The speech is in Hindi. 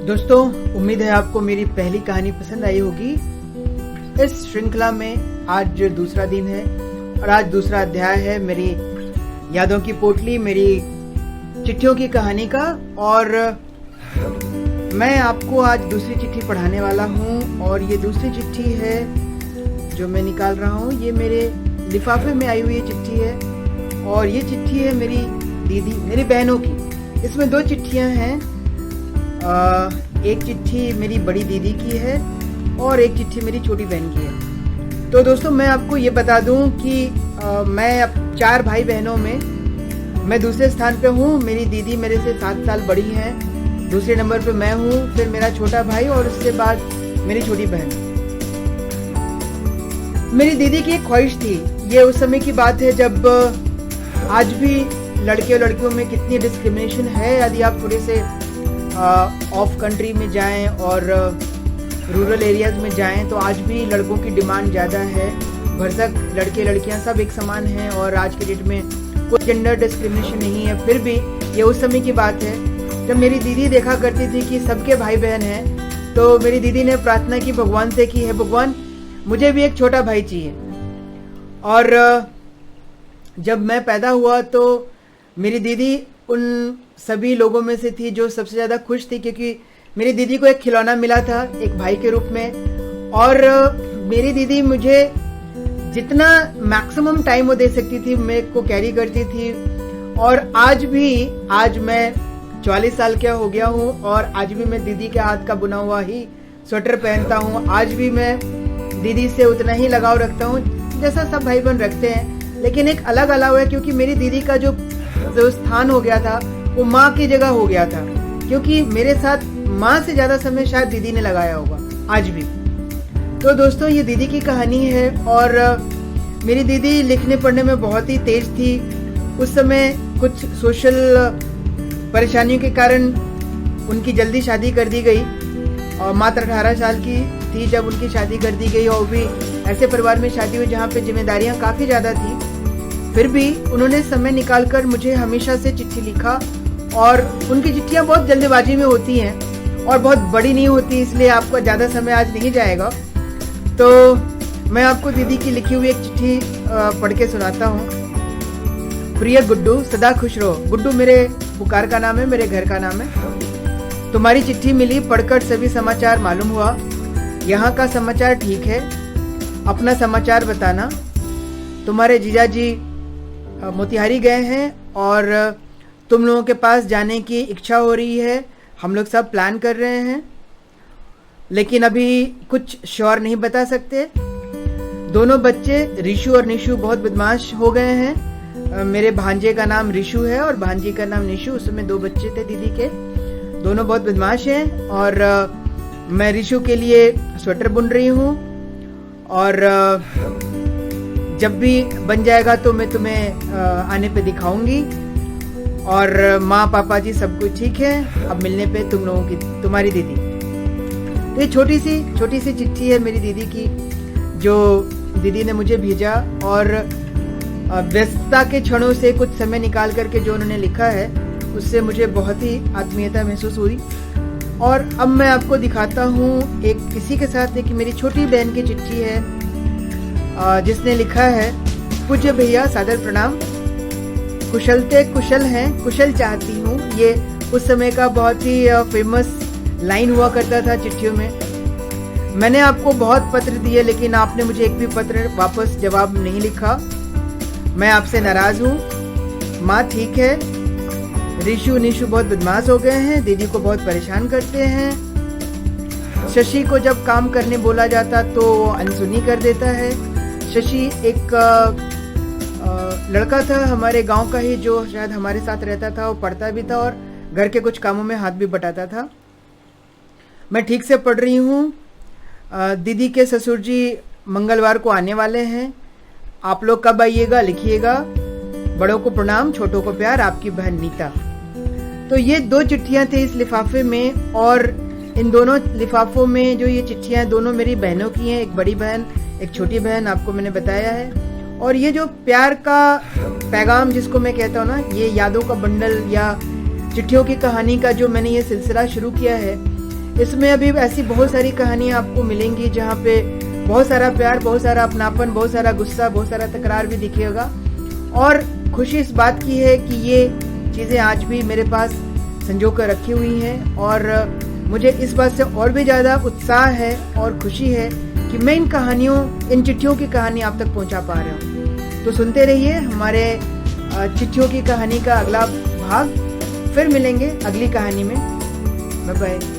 दोस्तों, उम्मीद है आपको मेरी पहली कहानी पसंद आई होगी। इस श्रृंखला में आज दूसरा दिन है और आज दूसरा अध्याय है मेरी यादों की पोटली, मेरी चिट्ठियों की कहानी का। और मैं आपको आज दूसरी चिट्ठी पढ़ाने वाला हूँ और ये दूसरी चिट्ठी है जो मैं निकाल रहा हूँ। ये मेरे लिफाफे में आई हुई चिट्ठी है और ये चिट्ठी है मेरी दीदी, मेरी बहनों की। इसमें दो चिट्ठियाँ हैं। एक चिट्ठी मेरी बड़ी दीदी की है और एक चिट्ठी मेरी छोटी बहन की है। तो दोस्तों, मैं आपको ये बता दूं कि मैं अब 4 भाई बहनों में मैं दूसरे स्थान पे हूँ। मेरी दीदी मेरे से 7 साल बड़ी हैं। दूसरे नंबर पे मैं हूँ, फिर मेरा छोटा भाई और उसके बाद मेरी छोटी बहन। मेरी दीदी की एक ख्वाहिश थी। ये उस समय की बात है जब आज भी लड़के और लड़कियों में कितनी डिस्क्रिमिनेशन है। यदि आप थोड़े से ऑफ कंट्री में जाएं और रूरल एरियाज में जाएं तो आज भी लड़कों की डिमांड ज़्यादा है। भरसक लड़के लड़कियां सब एक समान हैं और आज के डेट में कोई जेंडर डिस्क्रिमिनेशन नहीं है। फिर भी ये उस समय की बात है जब मेरी दीदी देखा करती थी कि सबके भाई बहन हैं। तो मेरी दीदी ने प्रार्थना की भगवान से कि हे भगवान, मुझे भी एक छोटा भाई चाहिए। और जब मैं पैदा हुआ तो मेरी दीदी उन सभी लोगों में से थी जो सबसे ज़्यादा खुश थी, क्योंकि मेरी दीदी को एक खिलौना मिला था एक भाई के रूप में। और मेरी दीदी मुझे जितना मैक्सिमम टाइम वो दे सकती थी मेरे को कैरी करती थी। और आज मैं 44 साल का हो गया हूँ और आज भी मैं दीदी के हाथ का बुना हुआ ही स्वेटर पहनता हूँ। आज भी मैं दीदी से उतना ही लगाव रखता हूँ जैसा सब भाई बहन रखते हैं, लेकिन एक अलग है क्योंकि मेरी दीदी का जो स्थान हो गया था वो माँ की जगह हो गया था, क्योंकि मेरे साथ माँ से ज्यादा समय शायद दीदी ने लगाया होगा आज भी। तो दोस्तों, ये दीदी की कहानी है। और मेरी दीदी लिखने पढ़ने में बहुत ही तेज थी। उस समय कुछ सोशल परेशानियों के कारण उनकी जल्दी शादी कर दी गई और मात्र 18 साल की थी जब उनकी शादी कर दी गई। और भी ऐसे परिवार में शादी हुई जहाँ पे जिम्मेदारियाँ काफ़ी ज़्यादा थी। फिर भी उन्होंने समय निकालकर मुझे हमेशा से चिट्ठी लिखा। और उनकी चिट्ठियाँ बहुत जल्दबाजी में होती हैं और बहुत बड़ी नहीं होती, इसलिए आपका ज़्यादा समय आज नहीं जाएगा। तो मैं आपको दीदी की लिखी हुई एक चिट्ठी पढ़ के सुनाता हूँ। प्रिय गुड्डू, सदा खुश रहो। गुड्डू मेरे पुकार का नाम है, मेरे घर का नाम है। तुम्हारी चिट्ठी मिली, पढ़कर सभी समाचार मालूम हुआ। यहाँ का समाचार ठीक है, अपना समाचार बताना। तुम्हारे जीजाजी मोतिहारी गए हैं और तुम लोगों के पास जाने की इच्छा हो रही है। हम लोग सब प्लान कर रहे हैं, लेकिन अभी कुछ श्योर नहीं बता सकते। दोनों बच्चे रिशु और निशु बहुत बदमाश हो गए हैं। मेरे भांजे का नाम रिशु है और भांजी का नाम निशु। उसमें 2 बच्चे थे दीदी के, दोनों बहुत बदमाश हैं। और मैं रिशु के लिए स्वेटर बुन रही हूँ और जब भी बन जाएगा तो मैं तुम्हें आने पे दिखाऊंगी। और माँ पापा जी सब कुछ ठीक है। अब मिलने पे तुम लोगों की, तुम्हारी दीदी। तो ये छोटी सी चिट्ठी है मेरी दीदी की जो दीदी ने मुझे भेजा। और व्यस्तता के क्षणों से कुछ समय निकाल करके जो उन्होंने लिखा है उससे मुझे बहुत ही आत्मीयता महसूस हुई। और अब मैं आपको दिखाता हूँ एक इसी के साथ एक मेरी छोटी बहन की चिट्ठी है जिसने लिखा है, पूज्य भैया सादर प्रणाम। कुशलते कुशल हैं, कुशल चाहती हूँ। ये उस समय का बहुत ही फेमस लाइन हुआ करता था चिट्ठियों में। मैंने आपको बहुत पत्र दिए लेकिन आपने मुझे एक भी पत्र वापस जवाब नहीं लिखा। मैं आपसे नाराज हूँ। माँ ठीक है, रिशु निशु बहुत बदमाश हो गए हैं, दीदी को बहुत परेशान करते हैं। शशि को जब काम करने बोला जाता तो अनसुनी कर देता है। शशि एक लड़का था हमारे गांव का ही जो शायद हमारे साथ रहता था, वो पढ़ता भी था और घर के कुछ कामों में हाथ भी बटाता था। मैं ठीक से पढ़ रही हूँ। दीदी के ससुर जी मंगलवार को आने वाले हैं। आप लोग कब आइएगा लिखिएगा। बड़ों को प्रणाम, छोटों को प्यार, आपकी बहन नीता। तो ये 2 चिट्ठियाँ थी इस लिफाफे में। और इन दोनों लिफाफों में जो ये चिट्ठियाँ दोनों मेरी बहनों की हैं। एक बड़ी बहन, एक छोटी बहन, आपको मैंने बताया है। और ये जो प्यार का पैगाम जिसको मैं कहता हूँ ना, ये यादों का बंडल या चिट्ठियों की कहानी का जो मैंने ये सिलसिला शुरू किया है, इसमें अभी ऐसी बहुत सारी कहानियाँ आपको मिलेंगी जहाँ पे बहुत सारा प्यार, बहुत सारा अपनापन, बहुत सारा गुस्सा, बहुत सारा तकरार भी दिखेगा। और खुशी इस बात की है कि ये चीज़ें आज भी मेरे पास संजो कर रखी हुई हैं और मुझे इस बात से और भी ज़्यादा उत्साह है और खुशी है कि मैं इन चिट्ठियों की कहानी आप तक पहुंचा पा रहा हूं। तो सुनते रहिए हमारे चिट्ठियों की कहानी का अगला भाग। फिर मिलेंगे अगली कहानी में। Bye bye.